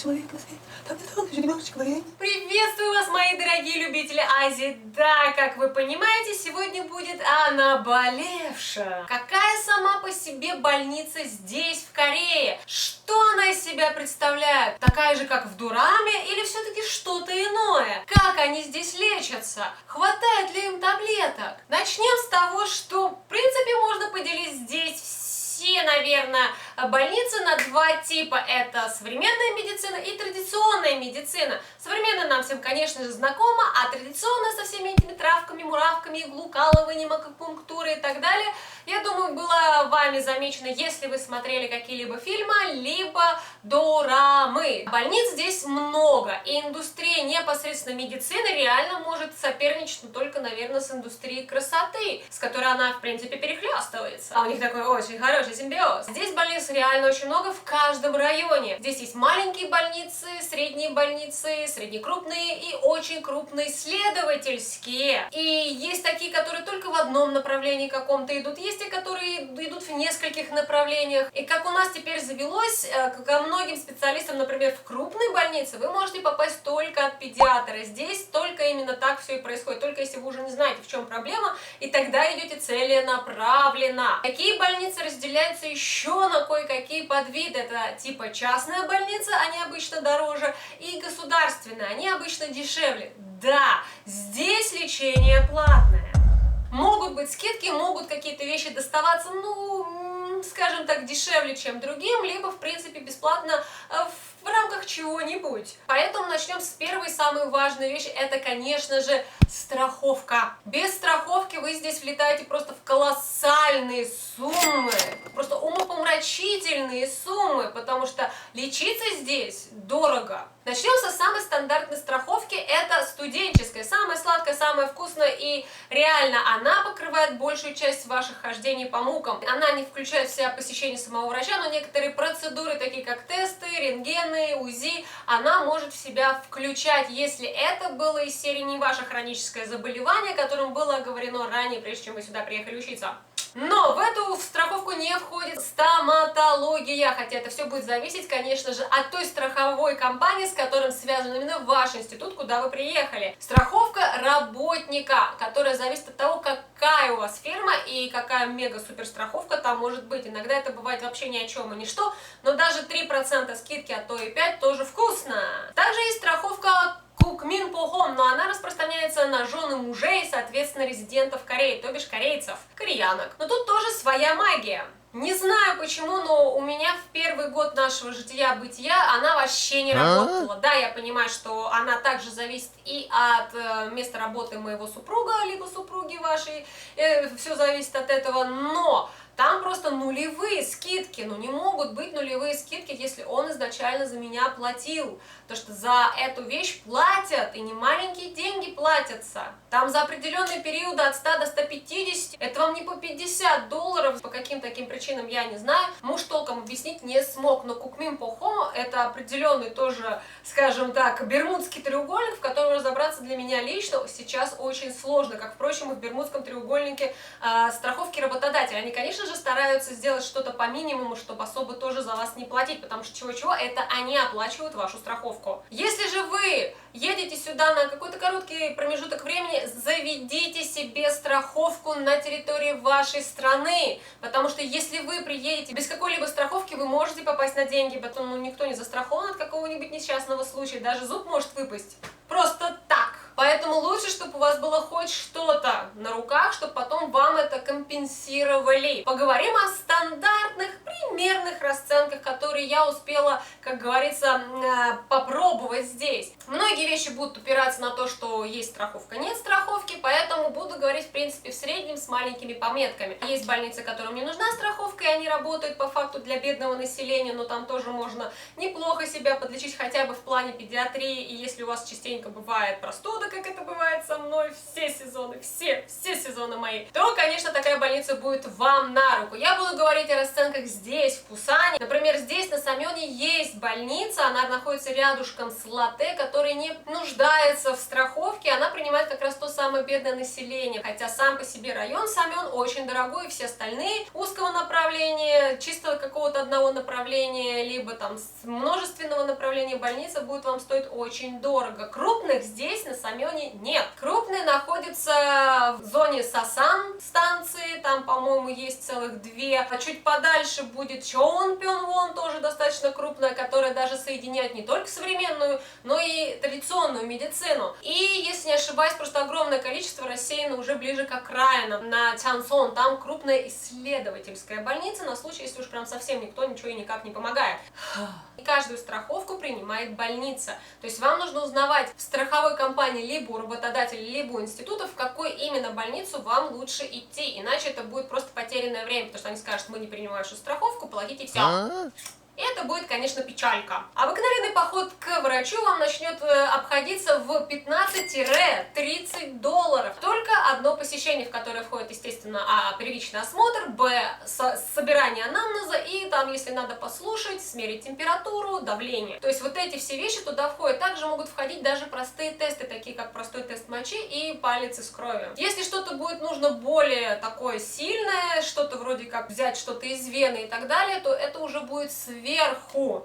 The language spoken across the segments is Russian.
человек на свете. Там еще немножечко времени. Приветствую вас, мои дорогие любители Азии. Да, как вы понимаете, сегодня будет о наболевшем. Какая сама по себе больница здесь, в Корее? Что она из себя представляет? Такая же, как в Дураме, или все-таки что-то иное? Как они здесь лечатся? Хватает ли им таблеток? Начнем с того, что, в принципе, можно поделить здесь все, наверное, больницы на два типа. Это современная медицина и традиционная медицина. Современная нам всем, конечно же, знакома, а традиционная со всеми этими травками, муравками, иглукалыванием, акупунктурой и так далее, я думаю, было вами замечено, если вы смотрели какие-либо фильмы, либо дорамы. Больниц здесь много, и индустрия непосредственно медицины реально может соперничать, но только, наверное, с индустрией красоты, с которой она, в принципе, перехлестывается. А у них такой очень хороший симбиоз. Здесь больниц реально очень много в каждом районе. Здесь есть маленькие больницы, среднекрупные и очень крупные исследовательские. И есть такие, которые только в одном направлении каком-то идут, есть те, которые идут в нескольких направлениях. И как у нас теперь завелось, ко многим специалистам, например, в крупной больнице вы можете попасть только от педиатра. Здесь только именно так все и происходит, только если вы уже не знаете, в чем проблема, и тогда идете целенаправленно. Такие больницы разделяются еще на кое-какие подвиды. Это типа частная больница, они обычно дороже, и государственная, они обычно дешевле. Да, здесь лечение платное. Могут быть скидки, могут какие-то вещи доставаться, скажем так, дешевле, чем другим, либо, в принципе, бесплатно в рамках чего-нибудь. Поэтому начнем с первой, самой важной вещи, это, конечно же, страховка. Без страховки вы здесь влетаете просто в колоссальные суммы, просто умопомрачительные суммы, потому что лечиться здесь дорого. Начнем со самой стандартной страховки, это студенческая, самая сладкая, самая вкусная, и реально она покрывает большую часть ваших хождений по мукам. Она не включает в себя посещение самого врача, но некоторые процедуры, такие как тесты, рентгены, УЗИ, она может в себя включать, если это было из серии не ваше хроническое заболевание, о котором было оговорено ранее, прежде чем вы сюда приехали учиться. Но в эту страховку не входит стоматология, хотя это все будет зависеть, конечно же, от той страховой компании, с которым связан именно ваш институт, куда вы приехали. Страховка работника, которая зависит от того, какая у вас фирма и какая мега-суперстраховка там может быть. Иногда это бывает вообще ни о чем и ничто, но даже 3% скидки, а то и 5% тоже вкусно. Также есть страховка Кукмин Похом, но она распространяется на жены мужей, соответственно, резидентов Кореи, то бишь корейцев, кореянок. Но тут тоже своя магия. Не знаю почему, но у меня в первый год нашего жития-бытия она вообще не работала. Да, я понимаю, что она также зависит и от места работы моего супруга, либо супруги вашей, все зависит от этого, но там просто нулевые скидки, не могут быть нулевые скидки, если он изначально за меня платил. Потому что за эту вещь платят, и не маленькие деньги платятся. Там за определенные периоды от 100 до 150, это вам не по $50, по каким таким причинам я не знаю. Муж толком объяснить не смог, но Кукмин Похом это определенный тоже, скажем так, бермудский треугольник, в котором разобраться для меня лично сейчас очень сложно, как, впрочем, и в бермудском треугольнике страховки работодателя. Они, конечно же, стараются сделать что-то по минимуму, чтобы особо тоже за вас не платить, потому что чего-чего, это они оплачивают вашу страховку. Если же вы едете сюда на какой-то короткий промежуток времени, заведите себе страховку на территории вашей страны, потому что если вы приедете без какой-либо страховки, вы можете попасть на деньги, потом никто не застрахован от какого-нибудь несчастного случая, даже зуб может выпасть. Просто так. Поэтому лучше, чтобы у вас было хоть что-то на руках, чтобы потом вам это компенсировали. Поговорим о стандартных, примерных расценках, которые я успела, как говорится, попробовать здесь. Многие вещи будут упираться на то, что есть страховка, нет страховки, поэтому буду говорить, в принципе, в среднем с маленькими пометками. Есть больницы, которым не нужна страховка, и они работают по факту для бедного населения, но там тоже можно неплохо себя подлечить, хотя бы в плане педиатрии, и если у вас частенько бывает простуда, как это бывает со мной все сезоны, все сезоны мои, то, конечно, такая больница будет вам на руку. Я буду говорить о расценках здесь есть в Пусане. Например, здесь на Самёне есть больница, она находится рядышком с Латте, который не нуждается в страховке, она принимает как раз то самое бедное население. Хотя сам по себе район Самён очень дорогой, и все остальные узкого направления, чисто какого-то одного направления, либо там с множественного направления больница будет вам стоить очень дорого. Крупных здесь на Самёне нет. Крупные находятся в зоне Сасан станции, там, по-моему, есть целых две. А чуть подальше будет Чоонпёнвон, тоже достаточно крупная, которая даже соединяет не только современную, но и традиционную медицину. И, если не ошибаюсь, просто огромное количество рассеяно уже ближе к окраинам, на Чансон. Там крупная исследовательская больница, на случай, если уж прям совсем никто ничего и никак не помогает. И каждую страховку принимает больница. То есть вам нужно узнавать в страховой компании либо у работодателя, либо у института, в какой именно больницу вам лучше идти. Иначе это будет просто потерянное время, потому что они скажут, мы не принимаем вашу страховку, платите все. И это будет, конечно, печалька. Обыкновенный поход к врачу вам начнет обходиться в 15-30 долларов. Только одно посещение, в которое входит, естественно, первичный осмотр, собирание анамнеза и там, если надо, послушать, смерить температуру, давление. То есть вот эти все вещи туда входят. Также могут входить даже простые тесты, такие как простой тест мочи и палец из крови. Если что-то будет нужно более такое сильное, что-то вроде как взять что-то из вены и так далее, то это уже будет сверху.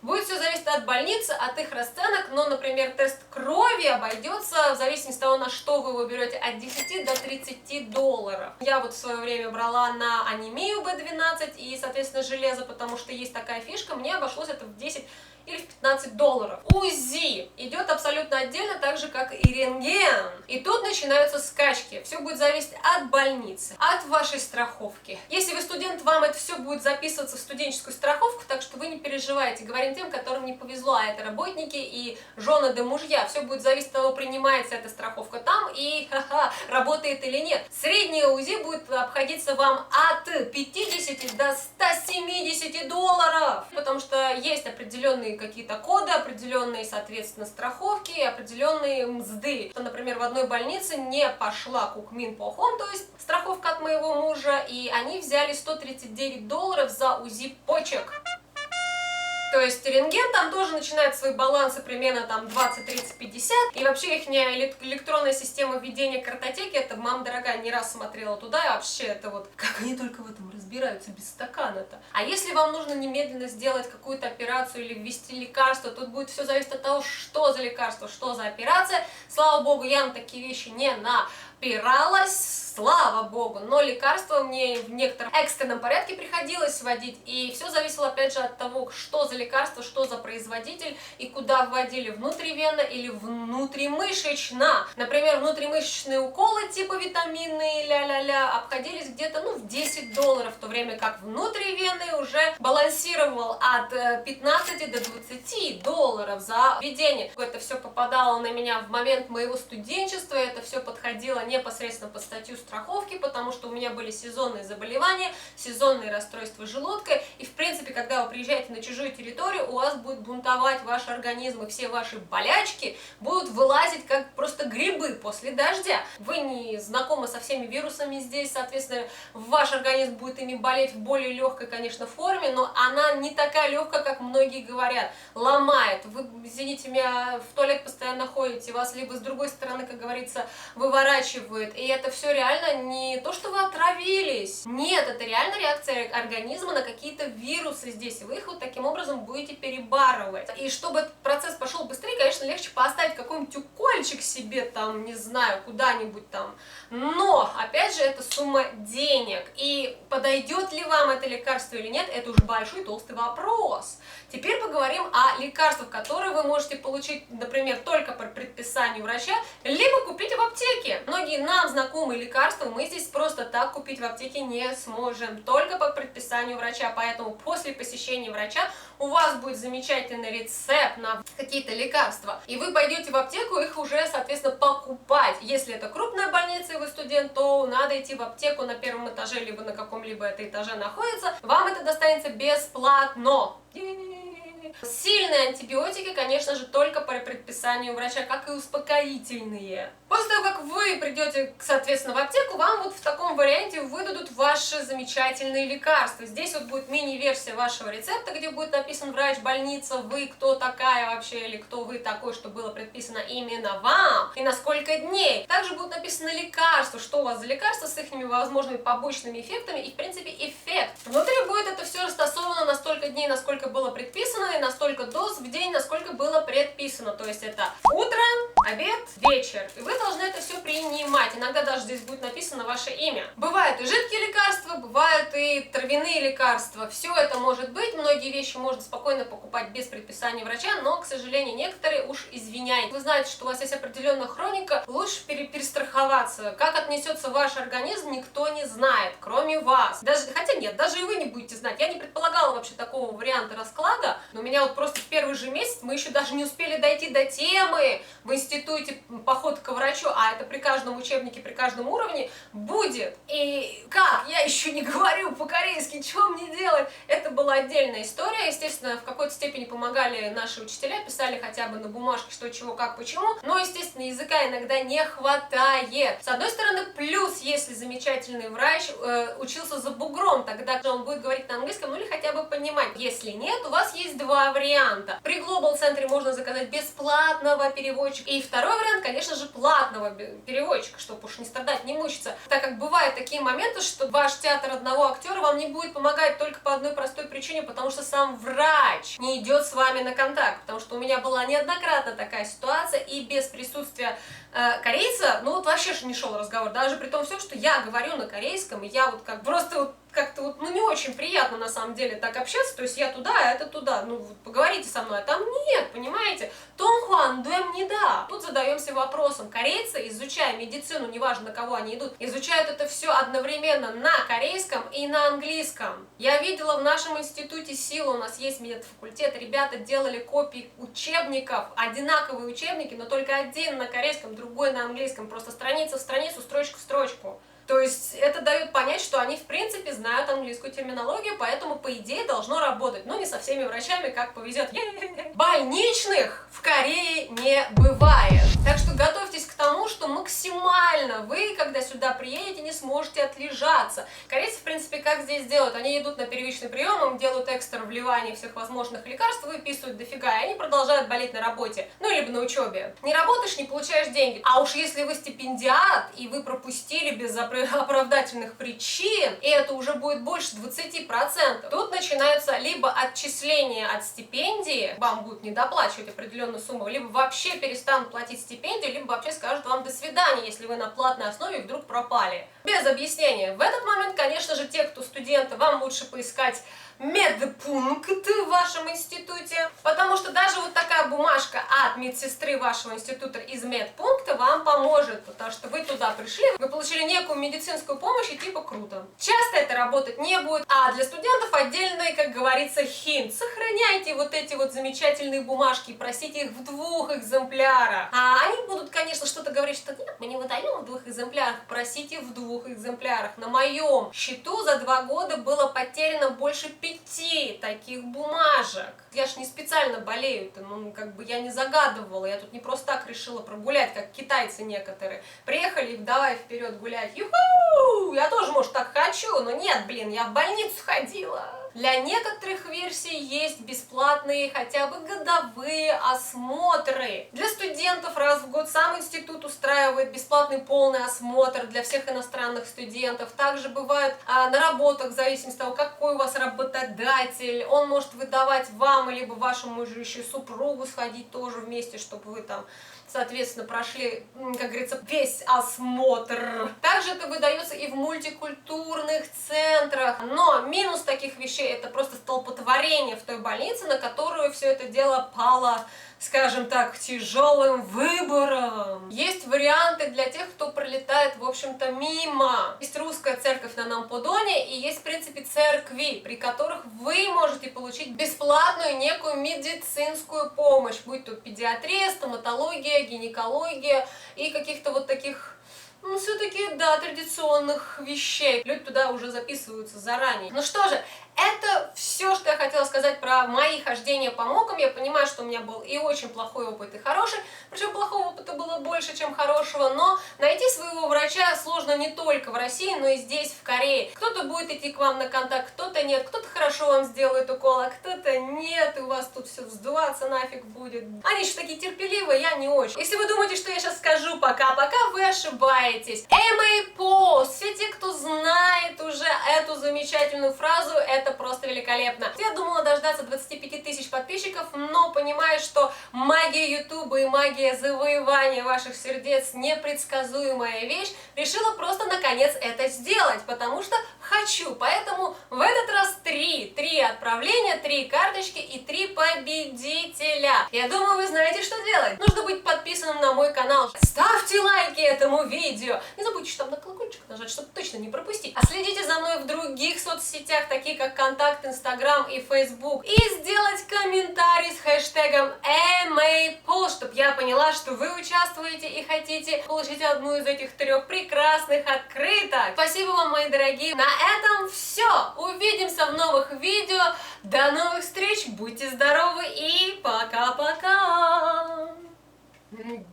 Будет все зависеть от больницы, от их расценок, но, например, тест крови обойдется, в зависимости от того, на что вы его берете, от 10 до 30 долларов. Я вот в свое время брала на анемию B12 и, соответственно, железо, потому что есть такая фишка, мне обошлось это в 10 или в 15 долларов. УЗИ идет абсолютно отдельно, так же, как и рентген. И тут начинаются скачки. Все будет зависеть от больницы, от вашей страховки. Если вы студент, вам это все будет записываться в студенческую страховку, так что вы не переживайте. Говорим тем, которым не повезло, а это работники и жены да мужья. Все будет зависеть от того, принимается эта страховка там и работает или нет. Среднее УЗИ будет обходиться вам от 50 до 170 долларов, потому что есть определенные какие-то коды, определенные, соответственно, страховки и определенные мзды. Например, в одной больнице не пошла Кукмин Похон, то есть страховка от моего мужа, и они взяли 139 долларов за УЗИ почек. То есть рентген там тоже начинает свои балансы примерно там 20, 30, 50. И вообще их электронная система введения картотеки, это, мама дорогая, не раз смотрела туда, и вообще это вот, как они только в этом разбираются без стакана-то. А если вам нужно немедленно сделать какую-то операцию или ввести лекарство, тут будет все зависеть от того, что за лекарство, что за операция. Слава богу, я на такие вещи не напиралась, слава богу, но лекарства мне в некотором экстренном порядке приходилось вводить, и все зависело опять же от того, что за лекарство, что за производитель и куда вводили, внутривенно или внутримышечно. Например, внутримышечные уколы типа витаминные ля-ля-ля обходились где-то в 10 долларов, в то время как внутривенный уже балансировал от 15 до 20 долларов за введение. Это все попадало на меня в момент моего студенчества, это все подходило непосредственно под статью страховки, потому что у меня были сезонные заболевания, сезонные расстройства желудка, и в принципе, когда вы приезжаете на чужую территорию, у вас будет бунтовать ваш организм, и все ваши болячки будут вылазить как просто грибы после дождя. Вы не знакомы со всеми вирусами здесь, соответственно, ваш организм будет ими болеть в более легкой, конечно, форме, но она не такая легкая, как многие говорят, ломает. Вы, извините меня, в туалет постоянно ходите, вас либо с другой стороны, как говорится, выворачивает, и это все реально не то, что вы отравились. Нет, это реально реакция организма на какие-то вирусы здесь, и вы их вот таким образом будете перебарывать. И чтобы этот процесс пошел быстрее, конечно, легче поставить какой-нибудь укольчик себе там, не знаю, куда-нибудь там. Но, опять же, это сумма денег. И подойдет ли вам это лекарство или нет, это уже большой толстый вопрос. Теперь поговорим о лекарствах, которые вы можете получить, например, только по предписанию врача, либо купить в аптеке. Многие нам знакомые лекарства мы здесь просто так купить в аптеке не сможем, только по предписанию врача. Поэтому после посещения врача у вас будет замечательный рецепт на какие-то лекарства, и вы пойдете в аптеку их уже, соответственно, покупать. Если это крупная больница и вы студент, то надо идти в аптеку на первом этаже, либо на каком-либо это этаже находится. Вам это достанется бесплатно. Сильные антибиотики, конечно же, только по предписанию врача, как и успокоительные. После того, как вы придете, соответственно, в аптеку, вам вот в таком варианте выдадут ваши замечательные лекарства. Здесь вот будет мини-версия вашего рецепта, где будет написан врач, больница, вы, кто такая вообще, или кто вы такой, что было предписано именно вам, и на сколько дней. Также будет написано лекарство, что у вас за лекарство с их возможными побочными эффектами и, в принципе, эффект. Внутри будет это все растасовано на столько дней, насколько было предписано, и на столько доз в день, насколько было предписано. То есть это утро, обед, вечер. И вы должны это все принимать. Иногда даже здесь будет написано ваше имя. Бывают и жидкие лекарства, бывают и травяные лекарства. Все это может быть. Многие вещи можно спокойно покупать без предписания врача, но, к сожалению, некоторые уж извиняйте. Вы знаете, что у вас есть определенная хроника, лучше перестраховаться. Как отнесется ваш организм, никто не знает, кроме вас. Хотя нет, даже и вы не будете знать. Я не предполагала вообще такого варианта расклада, но у меня вот просто в первый же месяц мы еще даже не успели дойти до темы в институте поход к врачу, а это при каждом учебнике, при каждом уровне будет. И как? Я еще не говорю по-корейски, что мне делать? Это была отдельная история. Естественно, в какой-то степени помогали наши учителя, писали хотя бы на бумажке, что, чего, как, почему. Но, естественно, языка иногда не хватает. С одной стороны, плюс, если замечательный врач учился за бугром, тогда он будет говорить на английском, ну или хотя бы понимать. Если нет, у вас есть два варианта. При Global Центре можно заказать бесплатного переводчика. И второй вариант, конечно же, платного переводчика, чтобы уж не страдать, не мучиться. Так как бывают такие моменты, что ваш театр одного актера вам не будет помогать только по одной простой причине, потому что сам врач не идет с вами на контакт. Потому что у меня была неоднократно такая ситуация, и без присутствия корейца, ну вот вообще не шел разговор. Даже при том всем, что я говорю на корейском, и я вот как просто вот как-то вот, ну, не очень приятно на самом деле так общаться, то есть я туда, а это туда, ну, вот, поговорите со мной, а там нет, понимаете? Тонхуан дуэм не да. Тут задаемся вопросом, корейцы, изучая медицину, неважно на кого они идут, изучают это все одновременно на корейском и на английском. Я видела в нашем институте силы, у нас есть медфакультет, ребята делали копии учебников, одинаковые учебники, но только один на корейском, другой на английском, просто страница в страницу, строчка в строчку. То есть это дает понять, что они в принципе знают английскую терминологию, поэтому по идее должно работать. Но не со всеми врачами, как повезет. Больничных в Корее не бывает. Так что готовьтесь к тому, что максимально вы, когда сюда приедете, не сможете отлежаться. Корейцы, в принципе, как здесь делают? Они идут на первичный прием, им делают экстра вливание всех возможных лекарств, выписывают дофига, и они продолжают болеть на работе. Ну, либо на учебе. Не работаешь, не получаешь деньги. А уж если вы стипендиат, и вы пропустили без оправдательных причин, и это уже будет больше 20%, тут начинаются либо отчисления от стипендии, вам будут недоплачивать определенную сумму, либо вообще перестанут платить стипендию, либо вообще скажут вам до свидания, если вы на платной основе вдруг пропали. Без объяснения. В этот момент, конечно же, те, кто студенты, вам лучше поискать медпункты в вашем институте, потому что даже вот такая бумажка от медсестры вашего института из медпункта вам поможет, потому что вы туда пришли, вы получили некую медицинскую помощь, и типа круто. Часто это работать не будет, а для студентов отдельный, как говорится, хинт. Сохраняйте вот эти вот замечательные бумажки, просите их в 2 экземплярах. А они будут, конечно, что-то говорить, что нет, мы не выдаем в 2 экземплярах, просите в 2 экземплярах. На моем счету за 2 года было потеряно больше 5 таких бумажек. Я ж не специально болею-то, ну, как бы я не загадывала, я тут не просто так решила прогулять, как китайцы некоторые. Приехали и давай вперед гулять. Юху! Я тоже, может, так хочу, но нет, блин, я в больницу ходила. Для некоторых версий есть бесплатные хотя бы годовые осмотры. Для студентов раз в год сам институт устраивает бесплатный полный осмотр для всех иностранных студентов. Также бывает на работах, в зависимости от того, какой у вас работодатель. Он может выдавать вам, либо вашему же еще супругу сходить тоже вместе, чтобы вы там, соответственно, прошли, как говорится, весь осмотр. Также это выдается и в мультикультурных центрах. Но минус таких вещей — это просто столпотворение в той больнице, на которую все это дело пало, скажем так, тяжелым выбором. Есть варианты для тех, кто пролетает, в общем-то, мимо. Есть русская церковь на Намподоне, и есть, в принципе, церкви, при которых вы можете получить бесплатную некую медицинскую помощь, будь то педиатрия, стоматология, гинекология и каких-то вот таких, ну, все-таки, да, традиционных вещей. Люди туда уже записываются заранее. Ну что же, Это все, что я хотела сказать про мои хождения по МОКам. Я понимаю, что у меня был и очень плохой опыт, и хороший. Причем плохого опыта было больше, чем хорошего. Но найти своего врача сложно не только в России, но и здесь, в Корее. Кто-то будет идти к вам на контакт, кто-то нет. Кто-то хорошо вам сделает укол, а кто-то нет. И у вас тут все вздуваться нафиг будет. Они еще такие терпеливые, я не очень. Если вы думаете, что я сейчас скажу пока-пока, вы ошибаетесь. MA-Post. Все те, кто знает уже эту замечательную фразу, это просто великолепно. Я думала дождаться 25 тысяч подписчиков, но понимаю, что магия Ютуба и магия завоевания ваших сердец непредсказуемая вещь, решила просто наконец это сделать, потому что хочу. Поэтому в этот раз три отправления, 3 карточки и 3 победителя. Я думаю, вы знаете, что делать. Нужно быть подписанным на мой канал. Ставьте лайки этому видео. Не забудьте, что там на колокольчик нажать, чтобы точно не пропустить. А следите за мной в других соцсетях, такие как Контакт, Инстаграм и Фейсбук. И сделать комментарий с хэштегом MAPost, чтобы я поняла, что вы участвуете и хотите получить одну из этих 3 прекрасных открыток. Спасибо вам, мои дорогие. На этом все. Увидимся в новых видео. До новых встреч. Будьте здоровы и пока-пока.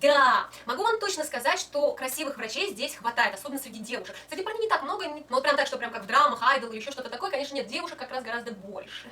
Да, могу вам точно сказать, что красивых врачей здесь хватает, особенно среди девушек. Среди парней не так много, но вот прям так, что прям как в драмах, айдол или еще что-то такое, конечно, нет, девушек как раз гораздо больше.